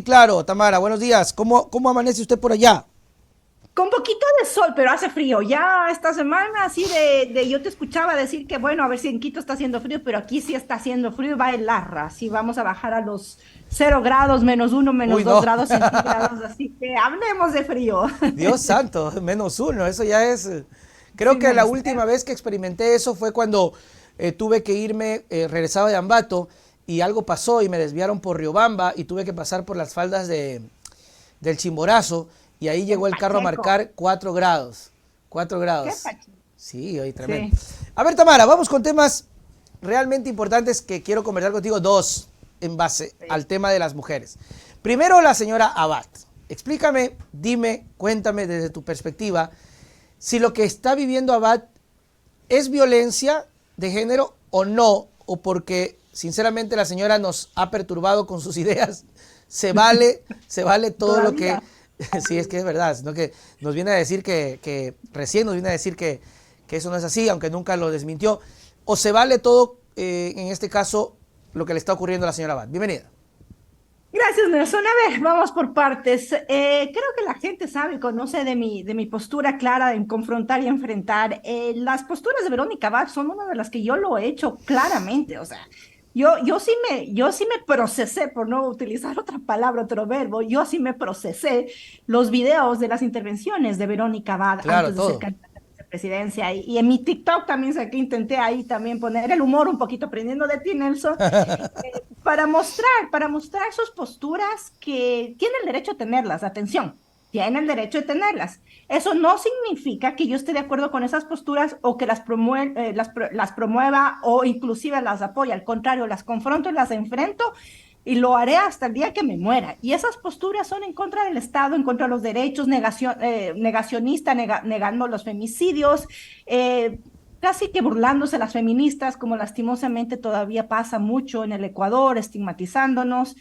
Claro, Tamara, buenos días. ¿Cómo amanece usted por allá? Con poquito de sol, pero hace frío. Ya esta semana, así yo te escuchaba decir que, bueno, a ver si en Quito está haciendo frío, pero aquí sí está haciendo frío y va el larra. Sí, vamos a bajar a los 0 grados, -1, Uy, -2 no. grados centígrados, así que hablemos de frío. Dios santo, -1, eso ya es... Creo Sí, que la menos última tres. vez que experimenté eso fue cuando tuve que irme, regresaba de Ambato y algo pasó y me desviaron por Riobamba y tuve que pasar por las faldas del Chimborazo y ahí El llegó el carro a Pacheco. marcar 4 grados. 4 ¿Qué grados. Pacheco? Sí, oye, tremendo. Sí. A ver, Tamara, vamos con temas realmente importantes que quiero conversar contigo, dos, en base al Sí. tema de las mujeres. Primero, la señora Abad. Explícame, dime, cuéntame desde tu perspectiva, si lo que está viviendo Abad es violencia de género o no, o porque sinceramente la señora nos ha perturbado con sus ideas, se vale todo lo que, Todavía. sí es que es verdad, sino que nos viene a decir que recién nos viene a decir que eso no es así, aunque nunca lo desmintió, o se vale todo, en este caso, lo que le está ocurriendo a la señora Abad. Bienvenida. Gracias, Nelson. A ver, vamos por partes. Creo que la gente sabe y conoce de mi postura clara en confrontar y enfrentar. Las posturas de Verónica Abad son una de las que yo lo he hecho claramente. O sea, yo sí me procesé, por no utilizar otra palabra, otro verbo, yo sí me procesé los videos de las intervenciones de Verónica Abad Claro, antes de ser todo. candidata a la vicepresidencia. Y en mi TikTok también saqué, intenté ahí también poner el humor un poquito aprendiendo de ti, Nelson, para mostrar sus posturas que tienen derecho a tenerlas, atención, tienen el derecho de tenerlas. Eso no significa que yo esté de acuerdo con esas posturas o que las promueva o inclusive las apoye. Al contrario, las confronto y las enfrento y lo haré hasta el día que me muera. Y esas posturas son en contra del Estado, en contra de los derechos, negacionista, negando los femicidios, eh, casi que burlándose las feministas, como lastimosamente todavía pasa mucho en el Ecuador, estigmatizándonos.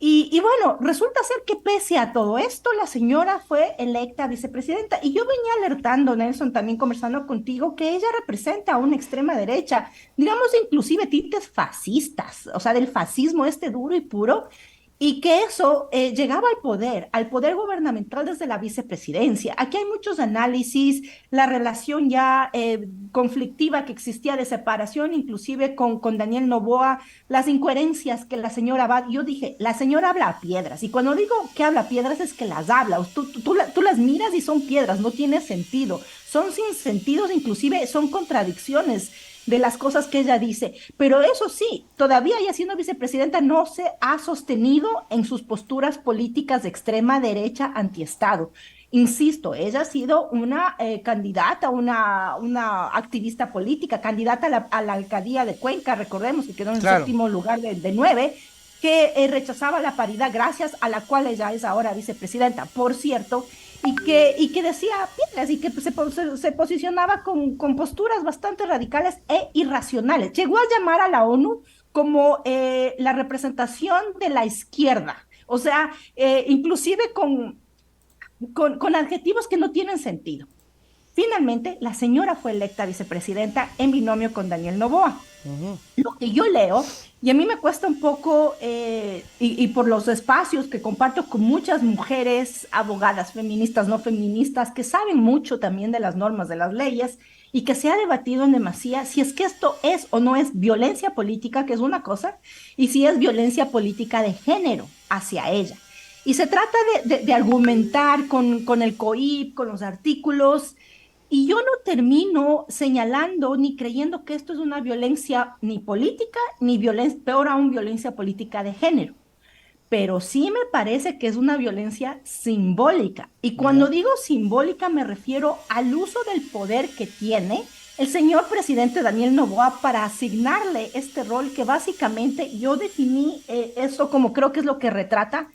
Y bueno, resulta ser que pese a todo esto, la señora fue electa vicepresidenta. Y yo venía alertando, Nelson, también conversando contigo, que ella representa a una extrema derecha, digamos inclusive tintes fascistas, o sea, del fascismo este duro y puro, y que eso llegaba al poder gubernamental desde la vicepresidencia. Aquí hay muchos análisis, la relación ya conflictiva que existía de separación, inclusive con Daniel Noboa, las incoherencias que la señora va, yo dije, la señora habla a piedras, y cuando digo que habla a piedras es que las habla, tú las miras y son piedras, no tiene sentido, son sin sentidos, inclusive son contradicciones de las cosas que ella dice, pero eso sí, todavía ella siendo vicepresidenta no se ha sostenido en sus posturas políticas de extrema derecha antiestado. Insisto, ella ha sido una candidata, una activista política, candidata a la alcaldía de Cuenca, recordemos que quedó en el Claro. séptimo lugar de 9, que rechazaba la paridad, gracias a la cual ella es ahora vicepresidenta, por cierto, y que decía piedras y que se posicionaba con posturas bastante radicales e irracionales. Llegó a llamar a la ONU como la representación de la izquierda, o sea, inclusive con adjetivos que no tienen sentido. Finalmente, la señora fue electa vicepresidenta en binomio con Daniel Noboa. Lo que yo leo, y a mí me cuesta un poco, y por los espacios que comparto con muchas mujeres, abogadas feministas, no feministas, que saben mucho también de las normas, de las leyes, y que se ha debatido en demasía si es que esto es o no es violencia política, que es una cosa, y si es violencia política de género hacia ella. Y se trata de argumentar con el COIP, con los artículos, y yo no termino señalando ni creyendo que esto es una violencia ni política, ni violencia, peor aún, violencia política de género. Pero sí me parece que es una violencia simbólica. Y cuando Ya. digo simbólica me refiero al uso del poder que tiene el señor presidente Daniel Noboa para asignarle este rol que básicamente yo definí eso como creo que es lo que retrata,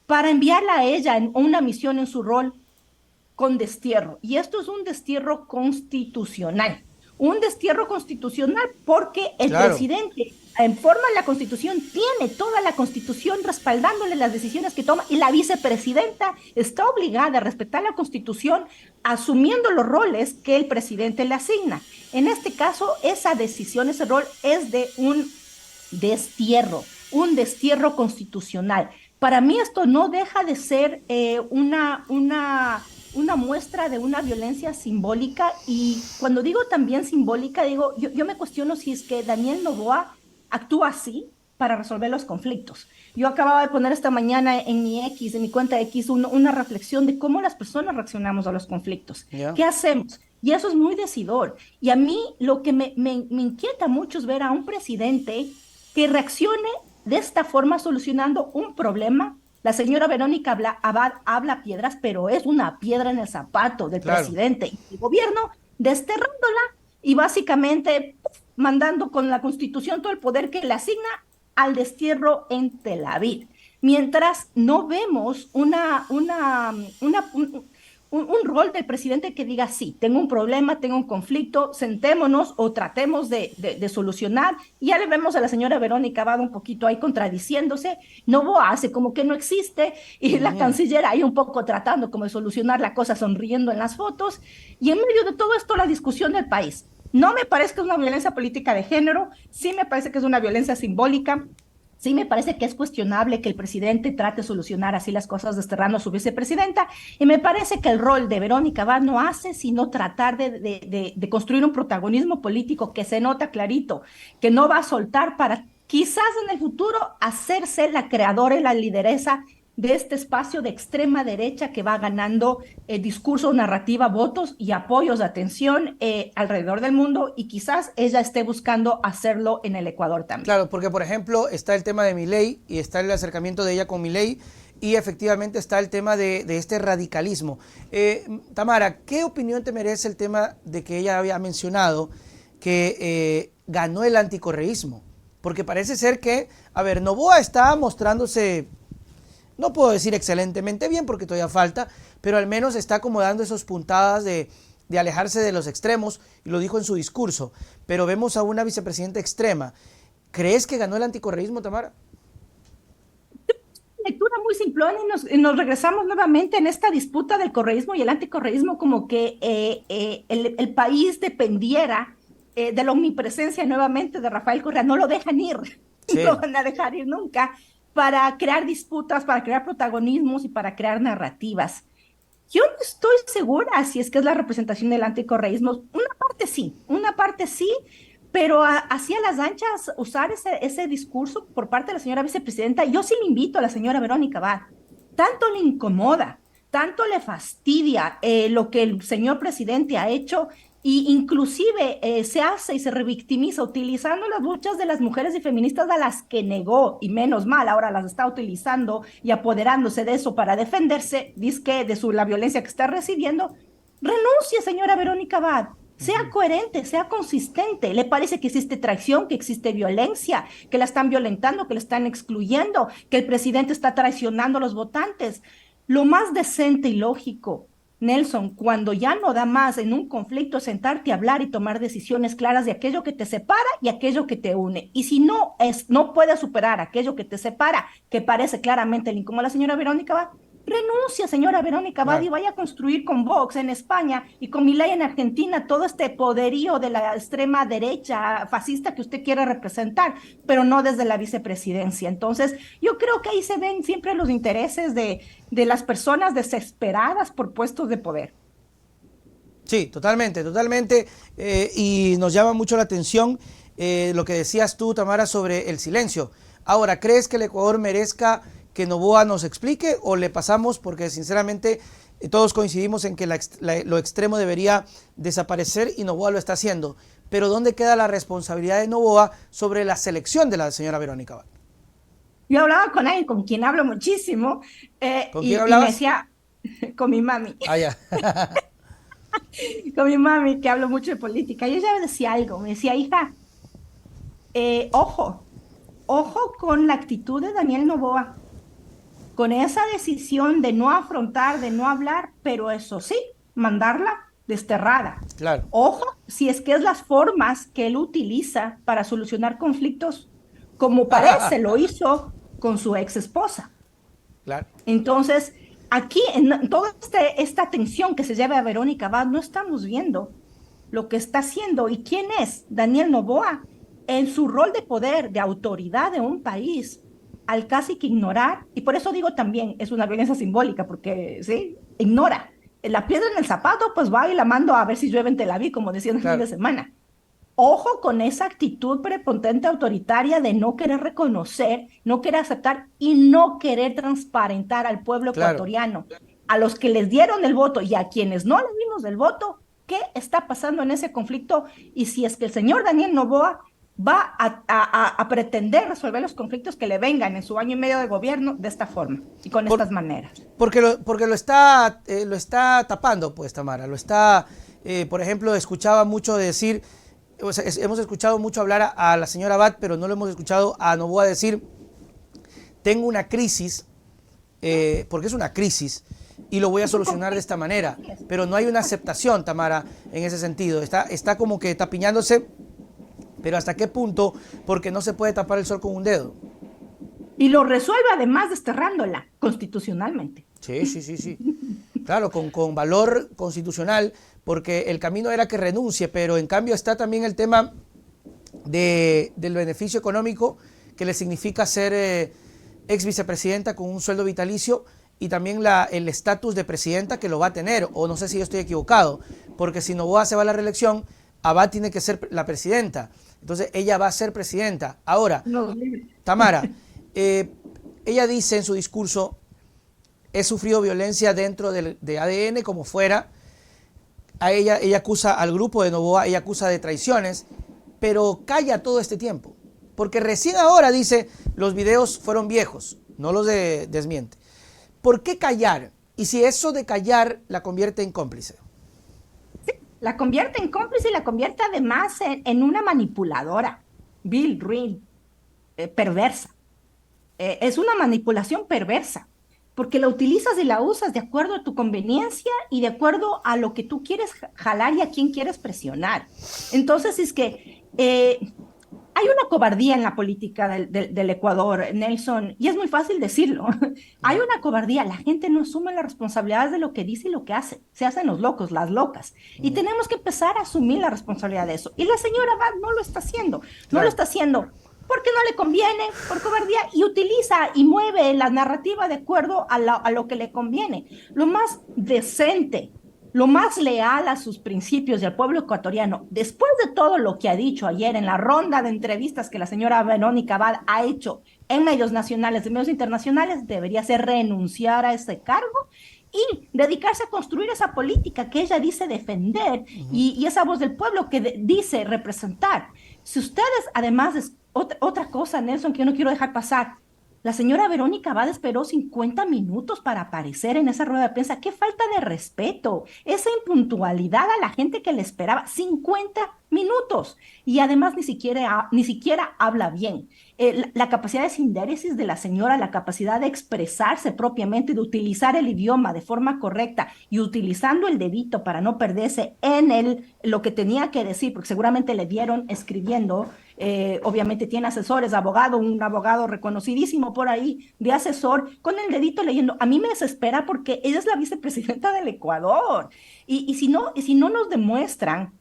para enviarla a ella en una misión en su rol con destierro. Y esto es un destierro constitucional. Un destierro constitucional porque el Claro. presidente, en forma de la constitución, tiene toda la constitución respaldándole las decisiones que toma y la vicepresidenta está obligada a respetar la constitución asumiendo los roles que el presidente le asigna. En este caso, esa decisión, ese rol es de un destierro constitucional. para mí esto no deja de ser una muestra de una violencia simbólica. Y cuando digo también simbólica, digo, yo me cuestiono si es que Daniel Noboa actúa así para resolver los conflictos. Yo acababa de poner esta mañana en mi X, en mi cuenta X, una reflexión de cómo las personas reaccionamos a los conflictos. Ya. ¿Qué hacemos? Y eso es muy decidor. Y a mí lo que me inquieta mucho es ver a un presidente que reaccione de esta forma solucionando un problema. La señora Verónica Abad habla piedras, pero es una piedra en el zapato del Claro. presidente y del gobierno, desterrándola y básicamente mandando con la Constitución todo el poder que le asigna al destierro en Tel Aviv. Mientras no vemos un rol del presidente que diga, sí, tengo un problema, tengo un conflicto, sentémonos o tratemos de solucionar. Y ya le vemos a la señora Verónica Abad un poquito ahí contradiciéndose, no hace como que no existe, y la canciller ahí un poco tratando como de solucionar la cosa, sonriendo en las fotos. Y en medio de todo esto, la discusión del país. No me parece que es una violencia política de género, sí me parece que es una violencia simbólica. Sí, me parece que es cuestionable que el presidente trate de solucionar así las cosas desterrando a su vicepresidenta, y me parece que el rol de Verónica Abad no hace sino tratar de construir un protagonismo político que se nota clarito, que no va a soltar para quizás en el futuro hacerse la creadora y la lideresa de este espacio de extrema derecha que va ganando discurso, narrativa, votos y apoyos de atención alrededor del mundo, y quizás ella esté buscando hacerlo en el Ecuador también. Claro, porque por ejemplo está el tema de Milei y está el acercamiento de ella con Milei y efectivamente está el tema de este radicalismo. Tamara, ¿qué opinión te merece el tema de que ella había mencionado que ganó el anticorreísmo? Porque parece ser que, a ver, Noboa está mostrándose, no puedo decir excelentemente bien porque todavía falta, pero al menos está como dando esos puntadas de alejarse de los extremos, y lo dijo en su discurso. Pero vemos a una vicepresidenta extrema. ¿Crees que ganó el anticorreísmo, Tamara? Lectura muy simplona, y nos regresamos nuevamente en esta disputa del correísmo y el anticorreísmo, como que el país dependiera de la omnipresencia nuevamente de Rafael Correa. No lo dejan ir, Sí. no van a dejar ir nunca, para crear disputas, para crear protagonismos y para crear narrativas. Yo no estoy segura si es que es la representación del anticorreísmo. Una parte sí, pero hacia las anchas usar ese discurso por parte de la señora vicepresidenta, yo sí le invito a la señora Verónica Abad. Tanto le incomoda, tanto le fastidia lo que el señor presidente ha hecho, y inclusive se hace y se revictimiza utilizando las luchas de las mujeres y feministas a las que negó, y menos mal, ahora las está utilizando y apoderándose de eso para defenderse, dizque de la violencia que está recibiendo. Renuncie, señora Verónica Abad. Sea coherente, sea consistente. ¿Le parece que existe traición, que existe violencia, que la están violentando, que la están excluyendo, que el presidente está traicionando a los votantes? Lo más decente y lógico, Nelson, cuando ya no da más en un conflicto, sentarte a hablar y tomar decisiones claras de aquello que te separa y aquello que te une. Y si no puedes superar aquello que te separa, que parece claramente el incómodo a la señora Verónica Abad, renuncia, señora Verónica Abad, y vaya a construir con Vox en España y con Milei en Argentina todo este poderío de la extrema derecha fascista que usted quiere representar, pero no desde la vicepresidencia. Entonces, yo creo que ahí se ven siempre los intereses de las personas desesperadas por puestos de poder. Sí, totalmente, totalmente. Y nos llama mucho la atención lo que decías tú, Tamara, sobre el silencio. Ahora, ¿crees que el Ecuador merezca que Noboa nos explique, o le pasamos? Porque sinceramente todos coincidimos en que lo extremo debería desaparecer y Noboa lo está haciendo. Pero ¿dónde queda la responsabilidad de Noboa sobre la selección de la señora Verónica Abad? Yo hablaba con alguien con quien hablo muchísimo, ¿Con quién y me hablabas? decía, con mi mami, Ah, ya. con mi mami, que hablo mucho de política, y ella me decía algo, me decía, hija, ojo con la actitud de Daniel Noboa, con esa decisión de no afrontar, de no hablar, pero eso sí, mandarla desterrada. Claro, Ojo, si es que es las formas que él utiliza para solucionar conflictos, como parece lo hizo con su ex esposa. claro. Entonces, aquí en toda esta tensión que se lleva a Verónica Abad, no estamos viendo lo que está haciendo y quién es Daniel Noboa en su rol de poder, de autoridad de un país, al casi que ignorar, y por eso digo también, es una violencia simbólica, porque, ¿sí? Ignora. La piedra en el zapato, pues va y la mando a ver si llueve en Tel Aviv, como decían el fin Claro, de semana. Ojo con esa actitud prepotente autoritaria de no querer reconocer, no querer aceptar y no querer transparentar al pueblo claro. ecuatoriano, a los que les dieron el voto y a quienes no les dimos el voto, qué está pasando en ese conflicto y si es que el señor Daniel Noboa va a pretender resolver los conflictos que le vengan en su año y medio de gobierno de esta forma y con Por- estas maneras. porque lo está tapando, pues, Tamara. Lo está, por ejemplo, escuchaba mucho decir, o sea, hemos escuchado mucho hablar a la señora Abad, pero no lo hemos escuchado a Noboa decir, tengo una crisis, porque es una crisis, y lo voy a Es un solucionar de esta conflicto, manera. así es. Pero no hay una aceptación, Tamara, en ese sentido. Está como que tapiñándose, pero ¿hasta qué punto? Porque no se puede tapar el sol con un dedo. Y lo resuelve además desterrándola constitucionalmente. Sí, sí, sí, sí. Claro, con valor constitucional, porque el camino era que renuncie, pero en cambio está también el tema del beneficio económico que le significa ser ex vicepresidenta con un sueldo vitalicio y también el estatus de presidenta que lo va a tener, o no sé si yo estoy equivocado, porque si Noboa se va a la reelección, Abad tiene que ser la presidenta, entonces ella va a ser presidenta. Ahora, No, Tamara, ella dice en su discurso, he sufrido violencia dentro de ADN, como fuera, ella acusa al grupo de Noboa, ella acusa de traiciones, pero calla todo este tiempo. Porque recién ahora dice, los videos fueron viejos, no los desmiente. ¿Por qué callar? Y si eso de callar la convierte en cómplice. la convierte en cómplice y la convierte además en una manipuladora, vil, ruin, perversa. Es una manipulación perversa, porque la utilizas y la usas de acuerdo a tu conveniencia y de acuerdo a lo que tú quieres jalar y a quién quieres presionar. Entonces es que hay una cobardía en la política del Ecuador, Nelson, y es muy fácil decirlo. Hay una cobardía, la gente no asume las responsabilidades de lo que dice y lo que hace. Se hacen los locos, las locas. Y tenemos que empezar a asumir la responsabilidad de eso. Y la señora Abad no lo está haciendo. No lo Claro. está haciendo porque no le conviene, por cobardía, y utiliza y mueve la narrativa de acuerdo a lo que le conviene. Lo más decente, lo más leal a sus principios y al pueblo ecuatoriano, después de todo lo que ha dicho ayer en la ronda de entrevistas que la señora Verónica Abad ha hecho en medios nacionales y medios internacionales, debería ser renunciar a ese cargo y dedicarse a construir esa política que ella dice defender y esa voz del pueblo que dice representar. Si ustedes, además, otra cosa, Nelson, que yo no quiero dejar pasar, la señora Verónica Abad esperó 50 minutos para aparecer en esa rueda de prensa. ¡Qué falta de respeto! Esa impuntualidad a la gente que le esperaba. 50 minutos. Y además ni siquiera habla bien. La capacidad de sindéresis de la señora, la capacidad de expresarse propiamente, de utilizar el idioma de forma correcta y utilizando el dedito para no perderse en lo que tenía que decir, porque seguramente le dieron escribiendo. Obviamente tiene asesores, un abogado reconocidísimo por ahí de asesor, con el dedito leyendo. A mí me desespera porque ella es la vicepresidenta del Ecuador. Y si no nos demuestran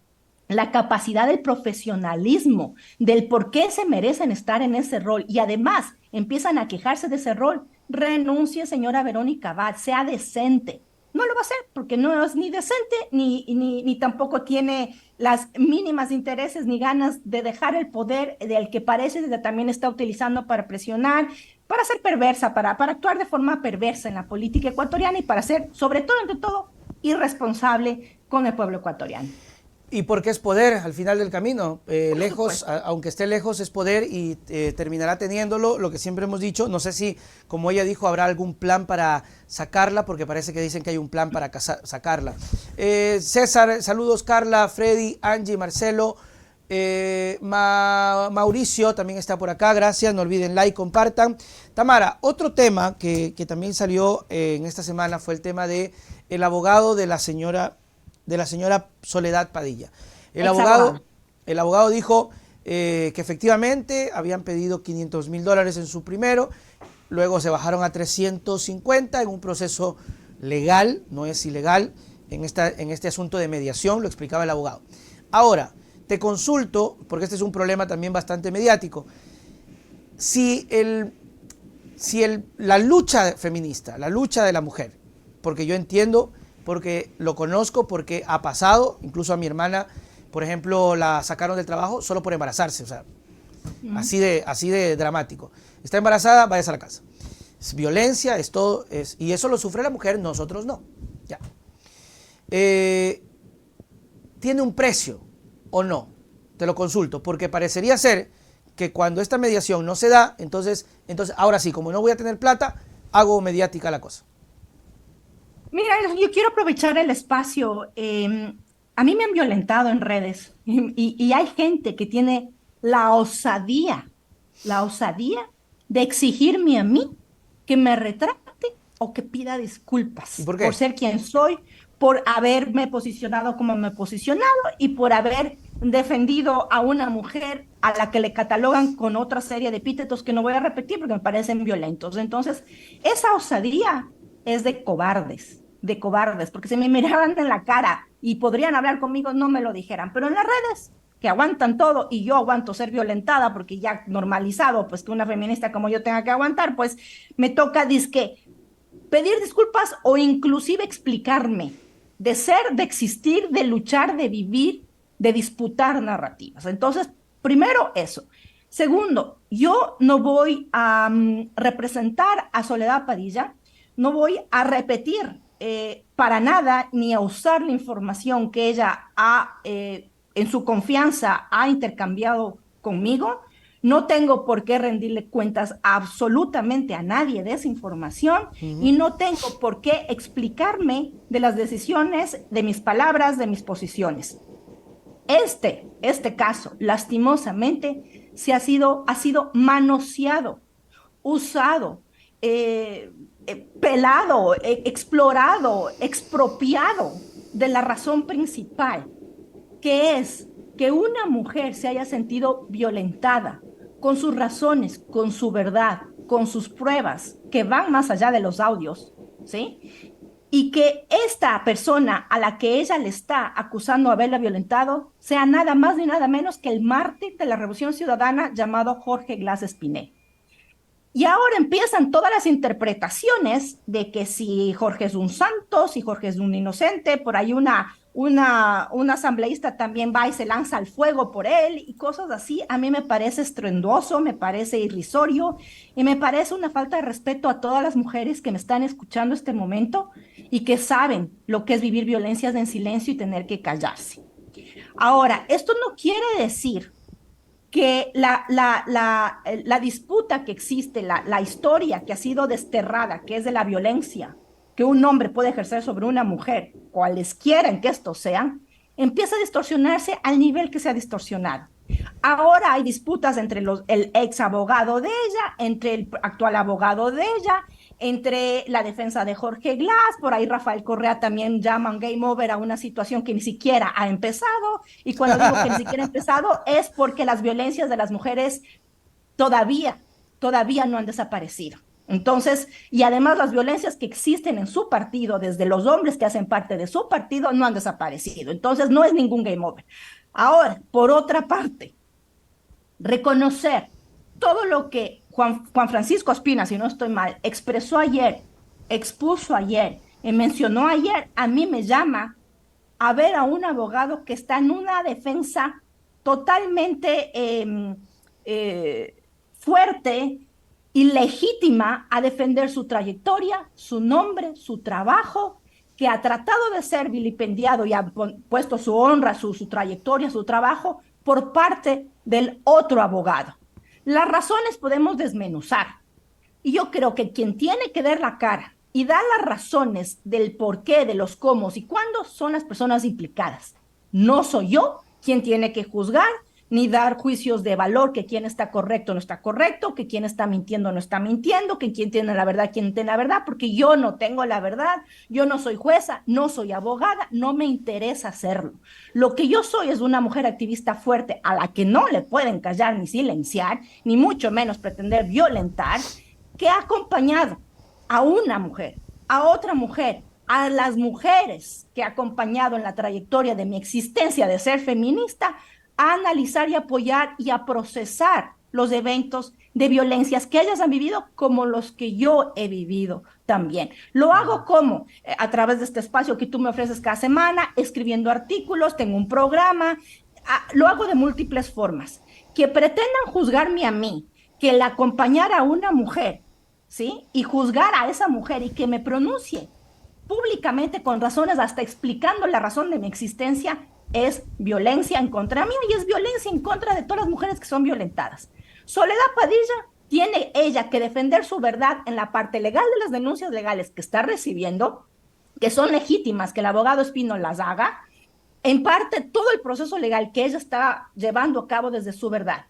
la capacidad del profesionalismo, del por qué se merecen estar en ese rol y además empiezan a quejarse de ese rol, renuncie, señora Verónica Abad, sea decente. No lo va a hacer porque no es ni decente ni tampoco tiene las mínimas intereses ni ganas de dejar el poder del que parece que también está utilizando para presionar, para ser perversa, para actuar de forma perversa en la política ecuatoriana y para ser, sobre todo, ante todo, irresponsable con el pueblo ecuatoriano. Y porque es poder al final del camino. Por Lejos, supuesto. aunque esté lejos, es poder y terminará teniéndolo, lo que siempre hemos dicho. No sé si, como ella dijo, habrá algún plan para sacarla, porque parece que dicen que hay un plan para sacarla. César, saludos, Carla, Freddy, Angie, Marcelo, Mauricio también está por acá, gracias. No olviden like, compartan. Tamara, otro tema que también salió en esta semana fue el tema de el abogado de la señora Soledad Padilla. El abogado dijo que efectivamente habían pedido $500,000 en su primero, luego se bajaron a 350 en un proceso legal, no es ilegal, en este asunto de mediación, lo explicaba el abogado. Ahora, te consulto, porque este es un problema también bastante mediático, si si la lucha feminista, la lucha de la mujer, porque yo entiendo, porque lo conozco, porque ha pasado, incluso a mi hermana, por ejemplo, la sacaron del trabajo solo por embarazarse, o sea, así de dramático. Está embarazada, váyase a la casa. Es violencia, es todo, y eso lo sufre la mujer, nosotros no. Ya. ¿Tiene un precio o no? Te lo consulto, porque parecería ser que cuando esta mediación no se da, entonces ahora sí, como no voy a tener plata, hago mediática la cosa. Mira, yo quiero aprovechar el espacio. A mí me han violentado en redes y hay gente que tiene la osadía de exigirme a mí que me retracte o que pida ¿Y disculpas por por qué? ser quien soy, por haberme posicionado como me he posicionado y por haber defendido a una mujer a la que le catalogan con otra serie de epítetos que no voy a repetir porque me parecen violentos. Entonces, esa osadía es de cobardes, porque si me miraran en la cara y podrían hablar conmigo, no me lo dijeran, pero en las redes que aguantan todo y yo aguanto ser violentada porque ya normalizado, pues que una feminista como yo tenga que aguantar, pues me toca disque pedir disculpas o inclusive explicarme de ser, de existir, de luchar, de vivir, de disputar narrativas. Entonces, primero eso. Segundo, yo no voy a representar a Soledad Padilla, no voy a repetir para nada ni a usar la información que ella en su confianza ha intercambiado conmigo. No tengo por qué rendirle cuentas absolutamente a nadie de esa información y no tengo por qué explicarme de las decisiones, de mis palabras, de mis posiciones. Este caso, lastimosamente, ha sido manoseado, usado, pelado, explorado, expropiado de la razón principal, que es que una mujer se haya sentido violentada con sus razones, con su verdad, con sus pruebas que van más allá de los audios, ¿sí? Y que esta persona a la que ella le está acusando de haberla violentado sea nada más ni nada menos que el mártir de la Revolución Ciudadana llamado Jorge Glass Espinel. Y ahora empiezan todas las interpretaciones de que si Jorge es un santo, si Jorge es un inocente, por ahí una asambleísta también va y se lanza al fuego por él y cosas así. A mí me parece estruendoso, me parece irrisorio y me parece una falta de respeto a todas las mujeres que me están escuchando este momento y que saben lo que es vivir violencias en silencio y tener que callarse. Ahora, esto no quiere decir que la disputa que existe, la historia que ha sido desterrada, que es de la violencia que un hombre puede ejercer sobre una mujer, cualesquiera que estos sean, empieza a distorsionarse al nivel que se ha distorsionado. Ahora hay disputas entre el ex abogado de ella, entre el actual abogado de ella, entre la defensa de Jorge Glass, por ahí Rafael Correa también llama un game over a una situación que ni siquiera ha empezado, y cuando digo que ni siquiera ha empezado es porque las violencias de las mujeres todavía no han desaparecido. Entonces, y además las violencias que existen en su partido, desde los hombres que hacen parte de su partido, no han desaparecido. Entonces, no es ningún game over. Ahora, por otra parte, reconocer todo lo que Juan Francisco Ospina, si no estoy mal, expresó ayer, expuso ayer y mencionó ayer, a mí me llama a ver a un abogado que está en una defensa totalmente fuerte y legítima a defender su trayectoria, su nombre, su trabajo, que ha tratado de ser vilipendiado y ha puesto su honra, su trayectoria, su trabajo por parte del otro abogado. Las razones podemos desmenuzar. Y yo creo que quien tiene que dar la cara y dar las razones del por qué, de los cómo y cuándo son las personas implicadas. No soy yo quien tiene que juzgar ni dar juicios de valor, que quién está correcto o no está correcto, que quién está mintiendo o no está mintiendo, que quién tiene la verdad, quién tiene la verdad, porque yo no tengo la verdad, yo no soy jueza, no soy abogada, no me interesa hacerlo. Lo que yo soy es una mujer activista fuerte a la que no le pueden callar ni silenciar, ni mucho menos pretender violentar, que ha acompañado a una mujer, a otra mujer, a las mujeres que ha acompañado en la trayectoria de mi existencia de ser feminista, a analizar y apoyar y a procesar los eventos de violencias que ellas han vivido como los que yo he vivido también. Lo hago como a través de este espacio que tú me ofreces cada semana, escribiendo artículos, tengo un programa, lo hago de múltiples formas. Que pretendan juzgarme a mí, que la acompañara a una mujer, ¿sí? Y juzgar a esa mujer y que me pronuncie públicamente con razones, hasta explicando la razón de mi existencia, es violencia en contra mía y es violencia en contra de todas las mujeres que son violentadas. Soledad Padilla tiene ella que defender su verdad en la parte legal de las denuncias legales que está recibiendo, que son legítimas, que el abogado Espino las haga, en parte todo el proceso legal que ella está llevando a cabo desde su verdad.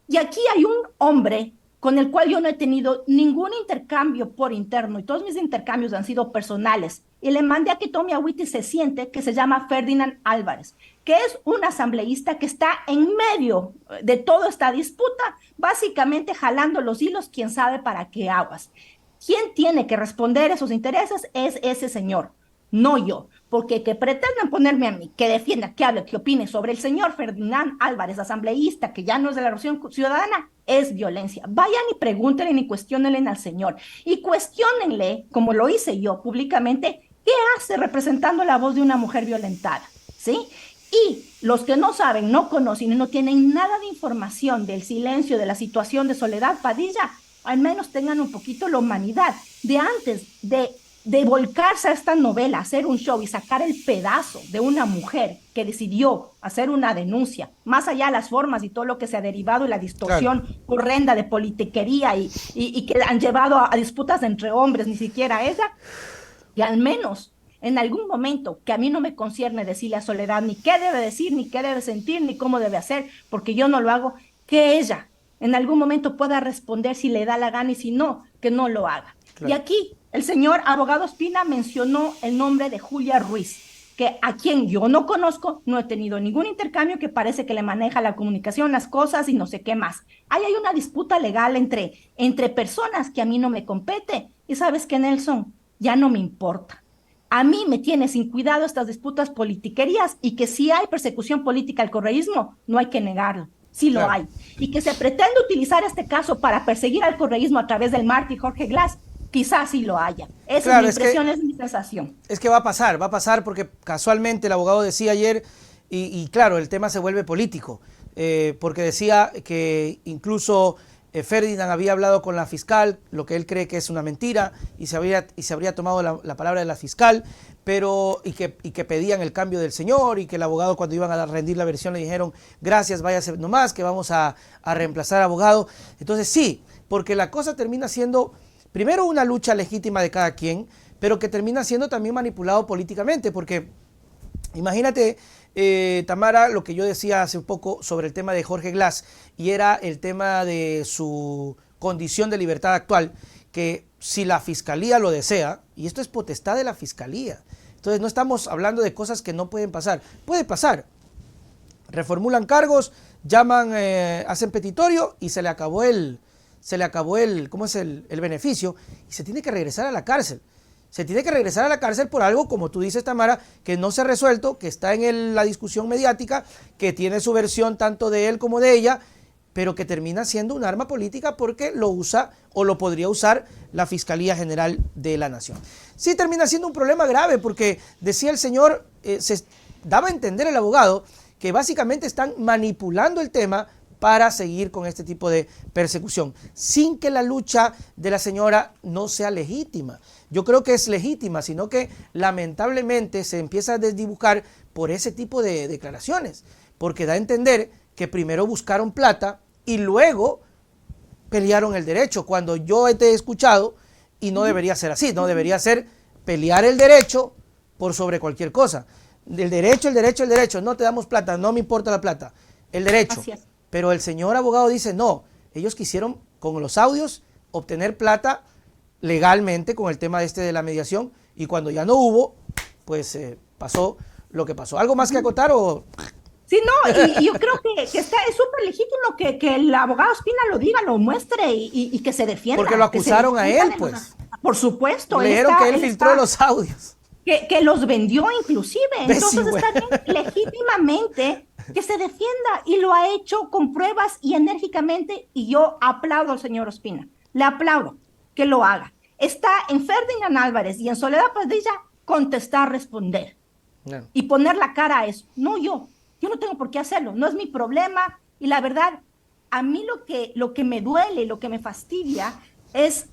Y aquí hay un hombre con el cual yo no he tenido ningún intercambio por interno y todos mis intercambios han sido personales. Y le mandé a que tome agüita y se siente, que se llama Ferdinand Álvarez, que es un asambleísta que está en medio de toda esta disputa, básicamente jalando los hilos, quién sabe para qué aguas. ¿Quién tiene que responder esos intereses? Es ese señor, no yo, porque que pretendan ponerme a mí, que defienda, que hable, que opine sobre el señor Ferdinand Álvarez, asambleísta, que ya no es de la Revolución Ciudadana, es violencia. Vayan y pregúntenle ni cuestionenle al señor. Y cuestionenle, como lo hice yo públicamente, ¿qué hace representando la voz de una mujer violentada? ¿Sí? Y los que no saben, no conocen y no tienen nada de información del silencio, de la situación de Soledad Padilla, al menos tengan un poquito la humanidad de antes de volcarse a esta novela, hacer un show y sacar el pedazo de una mujer que decidió hacer una denuncia, más allá de las formas y todo lo que se ha derivado y la distorsión horrenda de politiquería y que han llevado a disputas entre hombres, ni siquiera ella, y al menos en algún momento, que a mí no me concierne decirle a Soledad ni qué debe decir, ni qué debe sentir, ni cómo debe hacer, porque yo no lo hago, que ella en algún momento pueda responder si le da la gana y si no, que no lo haga. Y aquí el señor abogado Espina mencionó el nombre de Julia Ruiz, que a quien yo no conozco, no he tenido ningún intercambio, que parece que le maneja la comunicación, las cosas y no sé qué más. Ahí hay una disputa legal entre personas que a mí no me compete. Y sabes qué, Nelson, ya no me importa. A mí me tiene sin cuidado estas disputas politiquerías y que si hay persecución política al correísmo, no hay que negarlo. Sí lo hay. Y que se pretende utilizar este caso para perseguir al correísmo a través del mártir Jorge Glass, quizás sí lo haya. Esa es mi impresión, es mi sensación. Es que va a pasar porque casualmente el abogado decía ayer, y claro, el tema se vuelve político, porque decía que incluso Ferdinand había hablado con la fiscal, lo que él cree que es una mentira, y se habría tomado la palabra de la fiscal, y que pedían el cambio del señor, y que el abogado cuando iban a rendir la versión le dijeron, gracias, váyase nomás, que vamos a reemplazar al abogado. Entonces sí, porque la cosa termina siendo primero una lucha legítima de cada quien, pero que termina siendo también manipulado políticamente, porque imagínate, Tamara, lo que yo decía hace un poco sobre el tema de Jorge Glass, y era el tema de su condición de libertad actual, que si la fiscalía lo desea, y esto es potestad de la fiscalía, entonces no estamos hablando de cosas que no pueden pasar, puede pasar, reformulan cargos, llaman, hacen petitorio y se le acabó ¿cómo es el beneficio? Y se tiene que regresar a la cárcel. Se tiene que regresar a la cárcel por algo, como tú dices, Tamara, que no se ha resuelto, que está en la discusión mediática, que tiene su versión tanto de él como de ella, pero que termina siendo un arma política porque lo usa o lo podría usar la Fiscalía General de la Nación. Sí termina siendo un problema grave porque decía el señor, se daba a entender el abogado que básicamente están manipulando el tema para seguir con este tipo de persecución, sin que la lucha de la señora no sea legítima. Yo creo que es legítima, sino que lamentablemente se empieza a desdibujar por ese tipo de declaraciones, porque da a entender que primero buscaron plata y luego pelearon el derecho, cuando yo te he escuchado y no debería ser así, no debería ser pelear el derecho por sobre cualquier cosa. El derecho, no te damos plata, no me importa la plata, el derecho. Pero el señor abogado dice, no, ellos quisieron con los audios obtener plata legalmente con el tema de la mediación y cuando ya no hubo, pues pasó lo que pasó. ¿Algo más que acotar o...? Sí, no, y yo creo que es súper legítimo que el abogado Espina lo diga, lo muestre y que se defienda. Porque lo acusaron a él, pues. Por supuesto. Le dijeron que él filtró los audios. Que los vendió inclusive. Entonces está bien legítimamente que se defienda, y lo ha hecho con pruebas y enérgicamente, y yo aplaudo al señor Ospina, le aplaudo que lo haga. Está en Ferdinand Álvarez y en Soledad Padilla contestar, responder No. y poner la cara a eso. No yo no tengo por qué hacerlo, no es mi problema. Y la verdad, a mí lo que me duele, lo que me fastidia es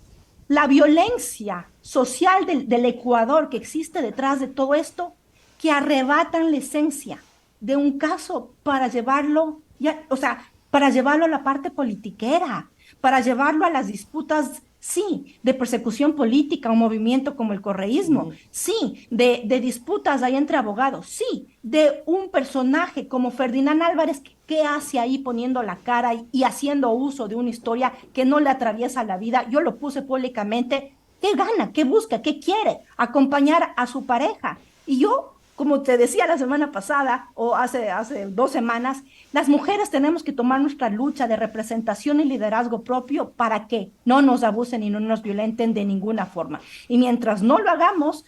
la violencia social del Ecuador que existe detrás de todo esto, que arrebatan la esencia de un caso para llevarlo, ya, o sea, para llevarlo a la parte politiquera, para llevarlo a las disputas, sí, de persecución política, un movimiento como el correísmo, sí, de disputas ahí entre abogados, sí, de un personaje como Ferdinand Álvarez, que hace ahí poniendo la cara y haciendo uso de una historia que no le atraviesa la vida. Yo lo puse públicamente. ¿Qué gana? ¿Qué busca? ¿Qué quiere? Acompañar a su pareja. Y yo, como te decía la semana pasada o hace 2 semanas, las mujeres tenemos que tomar nuestra lucha de representación y liderazgo propio para que no nos abusen y no nos violenten de ninguna forma. Y mientras no lo hagamos,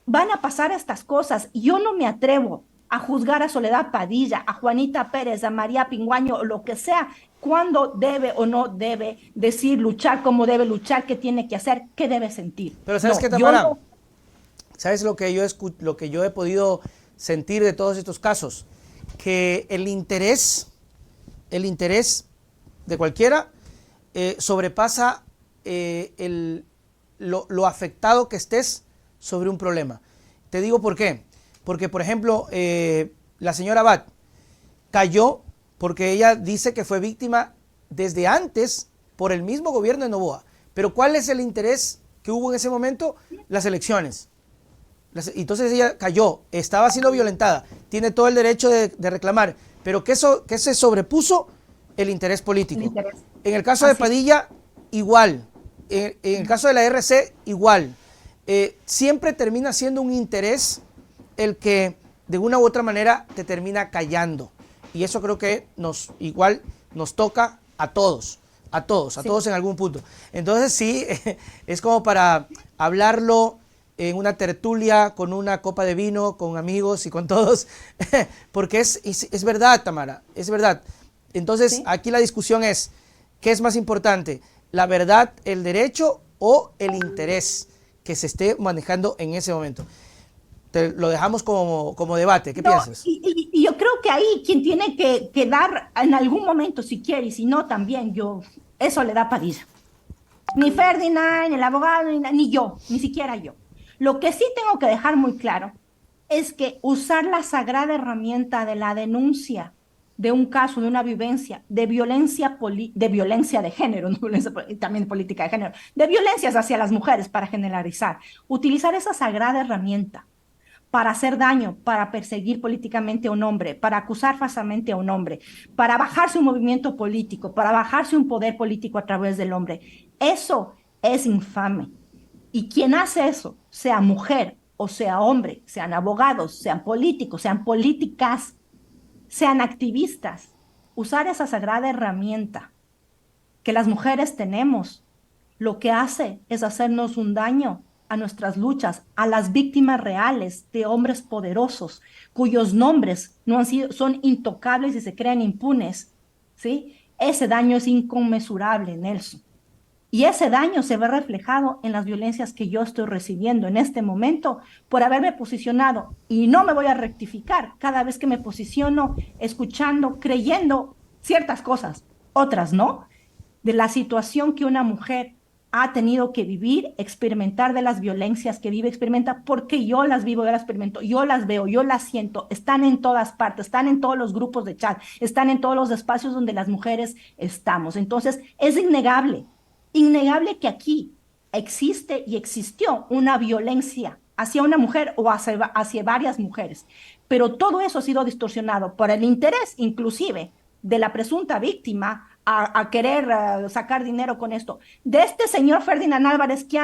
van a pasar estas cosas. Yo no me atrevo a juzgar a Soledad Padilla, a Juanita Pérez, a María Pinguaño, o lo que sea, cuándo debe o no debe decir, luchar, cómo debe luchar, qué tiene que hacer, qué debe sentir. Pero ¿sabes no, qué, Tamara? no, ¿Sabes lo que yo he podido sentir de todos estos casos? Que el interés de cualquiera sobrepasa lo afectado que estés sobre un problema. Te digo por qué. Porque, por ejemplo, la señora Abad cayó porque ella dice que fue víctima desde antes por el mismo gobierno de Noboa. Pero ¿cuál es el interés que hubo en ese momento? Las elecciones. Entonces ella cayó, estaba siendo violentada, tiene todo el derecho de reclamar, pero que se sobrepuso el interés político. En el caso de Padilla, igual. En el caso de la RC, igual. Siempre termina siendo un interés el que de una u otra manera te termina callando. Y eso creo que igual nos toca a todos en algún punto. Entonces sí, es como para hablarlo en una tertulia, con una copa de vino, con amigos y con todos, porque es verdad, Tamara, es verdad. Entonces, ¿sí? Aquí la discusión es, ¿qué es más importante? ¿La verdad, el derecho o el interés que se esté manejando en ese momento? Te lo dejamos como debate, ¿qué piensas? Y yo creo que ahí quien tiene que dar en algún momento, si quiere, y si no, también eso le da Padilla. Ni Ferdinand, ni el abogado, ni yo, ni siquiera yo. Lo que sí tengo que dejar muy claro es que usar la sagrada herramienta de la denuncia de un caso, de una vivencia, de violencia de género, no violencia, también política de género, de violencias hacia las mujeres para generalizar, utilizar esa sagrada herramienta para hacer daño, para perseguir políticamente a un hombre, para acusar falsamente a un hombre, para bajarse un movimiento político, para bajarse un poder político a través del hombre. Eso es infame. Y quien hace eso, sea mujer o sea hombre, sean abogados, sean políticos, sean políticas, sean activistas, usar esa sagrada herramienta que las mujeres tenemos, lo que hace es hacernos un daño a nuestras luchas, a las víctimas reales de hombres poderosos, cuyos nombres son intocables y se creen impunes, ¿sí? Ese daño es inconmensurable, Nelson. Y ese daño se ve reflejado en las violencias que yo estoy recibiendo en este momento por haberme posicionado. Y no me voy a rectificar cada vez que me posiciono, escuchando, creyendo ciertas cosas, otras no, de la situación que una mujer ha tenido que vivir, experimentar, de las violencias que vive, experimenta, porque yo las vivo, yo las experimento, yo las veo, yo las siento, están en todas partes, están en todos los grupos de chat, están en todos los espacios donde las mujeres estamos. Entonces, es innegable que aquí existe y existió una violencia hacia una mujer o hacia varias mujeres, pero todo eso ha sido distorsionado por el interés, inclusive, de la presunta víctima a querer sacar dinero con esto. De este señor Ferdinand Álvarez que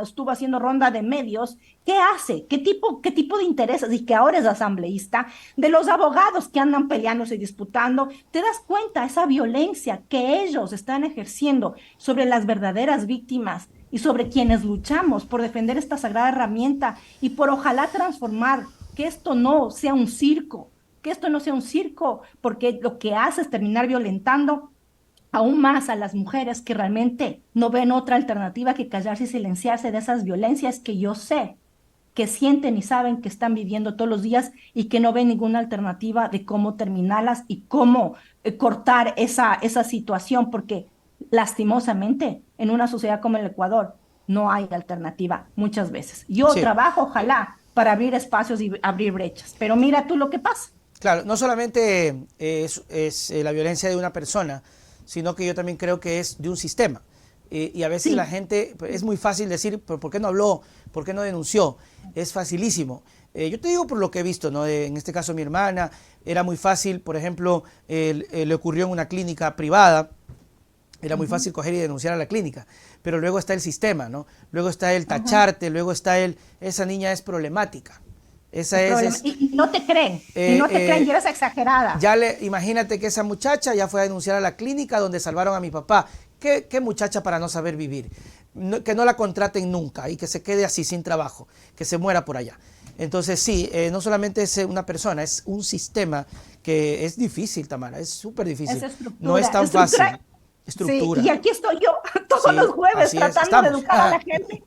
estuvo haciendo ronda de medios, ¿qué hace? ¿Qué tipo de intereses? Y que ahora es asambleísta, de los abogados que andan peleándose y disputando. ¿Te das cuenta esa violencia que ellos están ejerciendo sobre las verdaderas víctimas y sobre quienes luchamos por defender esta sagrada herramienta y por ojalá transformar que esto no sea un circo, que esto no sea un circo, porque lo que hace es terminar violentando aún más a las mujeres que realmente no ven otra alternativa que callarse y silenciarse de esas violencias que yo sé que sienten y saben que están viviendo todos los días y que no ven ninguna alternativa de cómo terminarlas y cómo cortar esa situación, porque lastimosamente en una sociedad como el Ecuador no hay alternativa muchas veces. Yo Sí. trabajo, ojalá, para abrir espacios y abrir brechas, pero mira tú lo que pasa. Claro, no solamente la violencia de una persona, sino que yo también creo que es de un sistema. Y a veces la Sí, gente, pues, es muy fácil decir, "¿Pero por qué no habló? ¿Por qué no denunció?" Es facilísimo. Yo te digo por lo que he visto, ¿no? En este caso mi hermana, era muy fácil, por ejemplo, le ocurrió en una clínica privada, era muy ujú, fácil coger y denunciar a la clínica, pero luego está el sistema, ¿no? Luego está el ajá, tacharte, luego está esa niña es problemática. Esa es es, problema. es Y no te creen, y eh, no te creen, y eh, eres exagerada. imagínate que esa muchacha ya fue a denunciar a la clínica donde salvaron a mi papá. ¿Qué muchacha para no saber vivir? Que no la contraten nunca y que se quede así sin trabajo, que se muera por allá. Entonces sí, no solamente es una persona, es un sistema que es difícil, Tamara, es súper difícil. Esa No es estructura, tan fácil. sí, y Estructura. aquí estoy yo todos los Sí, jueves así es, tratando de estamos. educar a la gente,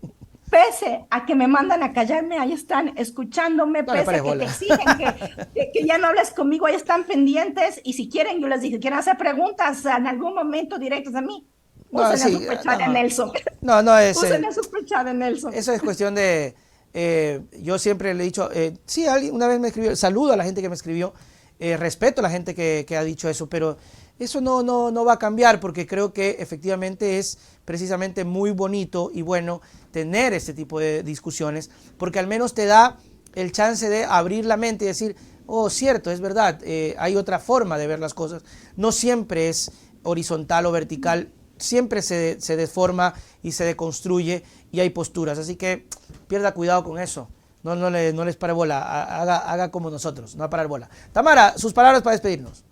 pese a que me mandan a callarme, ahí están escuchándome, No le pese pares a que te bola. exigen que ya no hables conmigo, ahí están pendientes, y si quieren, yo les dije, quieren hacer preguntas en algún momento directas a mí, No, usen el sí, superchat de no. Nelson, No, no es. usen el superchat de Nelson. Eso es cuestión de, yo siempre le he dicho, sí, alguien una vez me escribió, saludo a la gente que me escribió, respeto a la gente que ha dicho eso, pero eso no va a cambiar porque creo que efectivamente es precisamente muy bonito y bueno tener este tipo de discusiones porque al menos te da el chance de abrir la mente y decir, oh, cierto, es verdad, hay otra forma de ver las cosas, no siempre es horizontal o vertical, siempre se deforma y se deconstruye y hay posturas. Así que pierda cuidado con eso. No les pare bola. Haga como nosotros, no a parar bola. Tamara, sus palabras para despedirnos.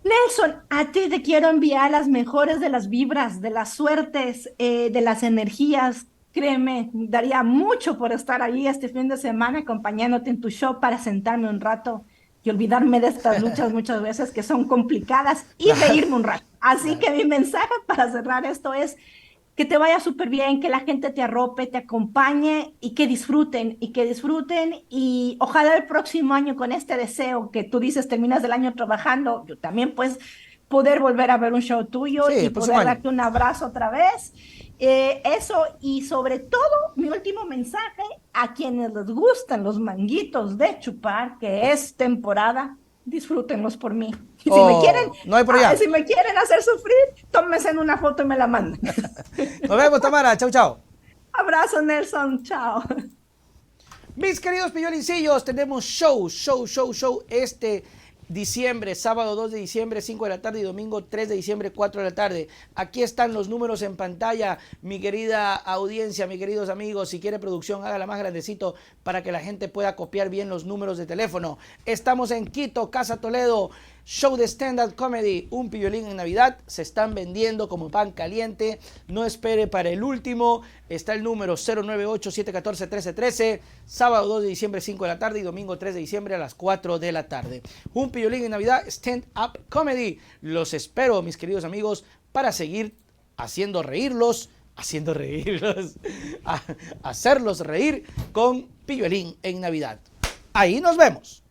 Nelson, a ti te quiero enviar las mejores de las vibras, de las suertes, de las energías. Créeme, daría mucho por estar ahí este fin de semana acompañándote en tu show para sentarme un rato y olvidarme de estas luchas muchas veces que son complicadas y Claro, reírme un rato. Así claro. que mi mensaje para cerrar esto es que te vaya súper bien, que la gente te arrope, te acompañe y que disfruten y ojalá el próximo año con este deseo que tú dices terminas el año trabajando, yo también pues poder volver a ver un show tuyo Sí, el y próximo poder año. darte un abrazo otra vez. Eso y sobre todo mi último mensaje a quienes les gustan los manguitos de chupar, que es temporada, disfrútenlos por mí. Y Oh, no hay por allá. si me quieren hacer sufrir, tómense en una foto y me la mandan. Nos vemos, Tamara. Chau, chau. Abrazo, Nelson. Chao. Mis queridos pillolincillos, tenemos show este diciembre, sábado 2 de diciembre, 5 de la tarde y domingo 3 de diciembre, 4 de la tarde. Aquí están los números en pantalla, mi querida audiencia, mis queridos amigos. Si quiere producción, hágala más grandecito para que la gente pueda copiar bien los números de teléfono. Estamos en Quito, Casa Toledo. Show de stand-up comedy, un pillolín en Navidad, se están vendiendo como pan caliente, no espere para el último, está el número 098-714-1313, sábado 2 de diciembre 5 de la tarde y domingo 3 de diciembre a las 4 de la tarde. Un pillolín en Navidad, stand-up comedy, los espero mis queridos amigos para seguir haciendo reírlos, hacerlos reír con pillolín en Navidad. Ahí nos vemos.